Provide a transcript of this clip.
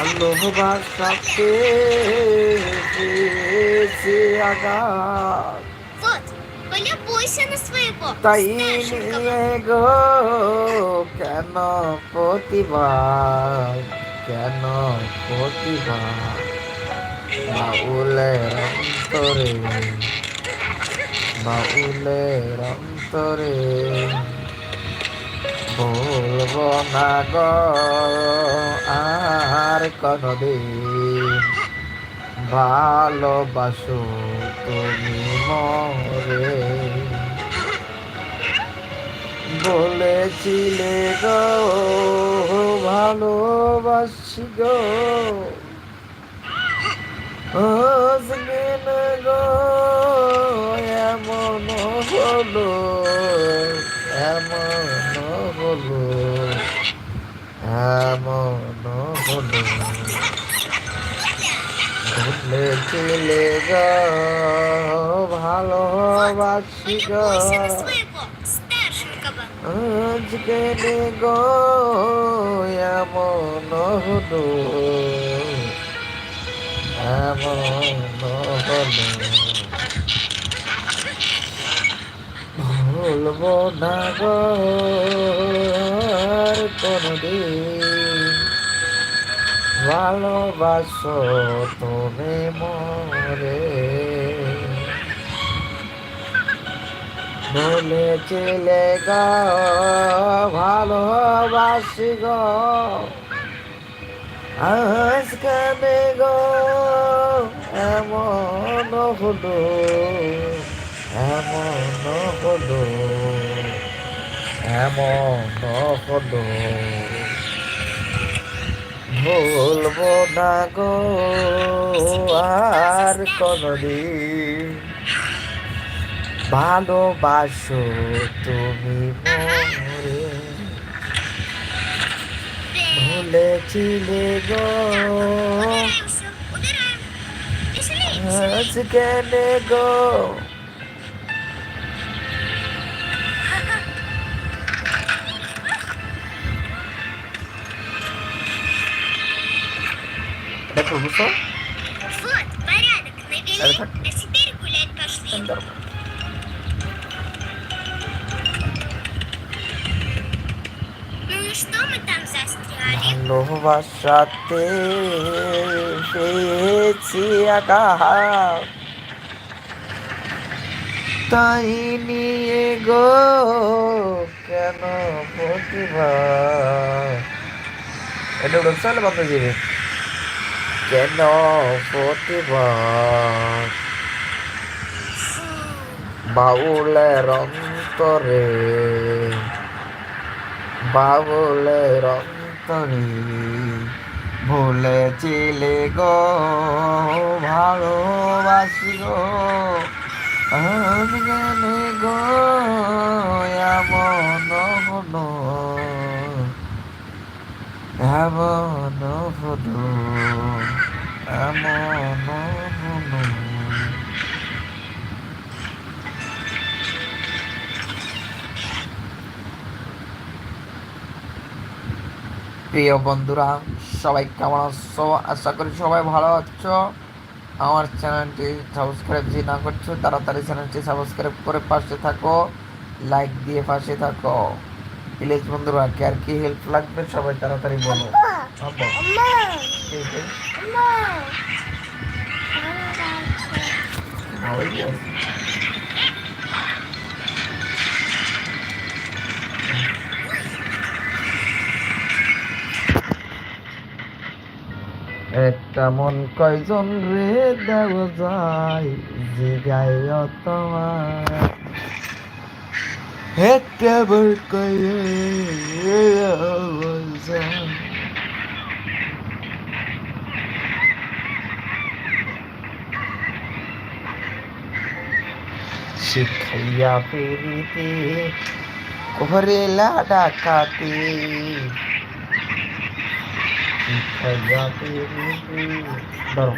ভালোবাসাতে পেয়েছি আঘাত, Вот, полюбуйся на своего তাই старшенького. নিয়ে গো কেন প্রতিবার, কেন প্রতিবার বাউলের অন্তরে, বাউলের অন্তরে বলবো না গো আর কোনদিন ভালোবাসো তুমি মরে, বলেছিলে গো ভালোবাসি গো, আজকে না গো এমন হলো, এমন হলো, এমন হলো, বলেছিলে গো ভালোবাসি গো, Полюбуйся на своего старшенького. আজকে গো এমন হলো, এমন হলো, ভুলবো না গো আর কোনদিন ভালোবাসো তুমি মরে, বলেছিলে গো ভালোবাসি গো, আজকানে গো এমন হলো, এমন হলো, এমন হলো, ভুলবো না গো আর কোনদিন ভালোবাসো তুমি মরে, ভুলেছিলে গো Убираемся, убираем. Веселей, веселей. আজকানে গো, দেখো বুঝছো Вот, порядок навели, так. а теперь гулять пошли. Ну и что мы там застряли? ভালোবাসাতে পেয়েছি আঘাত, তাই নিয়ে গো কেন প্রতিবার, এটা উড়ছাল বাতা যাবে, কেন প্রতিবার বাউলের অন্তরে, বাউলের অন্তরে ভুলেছিলে গো ভালোবাসি গো, আজকানে গো এমন হলো, এমন হলো, এমন হলো। প্রিয় বন্ধুরা, সবাই কেমন আছো? আশা করি সবাই ভালো আছো। আমার চ্যানেলটি সাবস্ক্রাইব যে না করছো তাড়াতাড়ি চ্যানেলটি সাবস্ক্রাইব করে পাশে থাকো, লাইক দিয়ে পাশে থাকো প্লিজ বন্ধুরা। কে আর কি হেল্প লাগবে সবাই তাড়াতাড়ি বলো। আব্বা এই যে, ওই যে। একটা মন কয়জন রে দেব যায় জিগায় তোমার, একটা মন কয়জন শিখাইয়া পেরিতে করেলা ডাকাতি, শিখাইয়া পেরিতে ধরো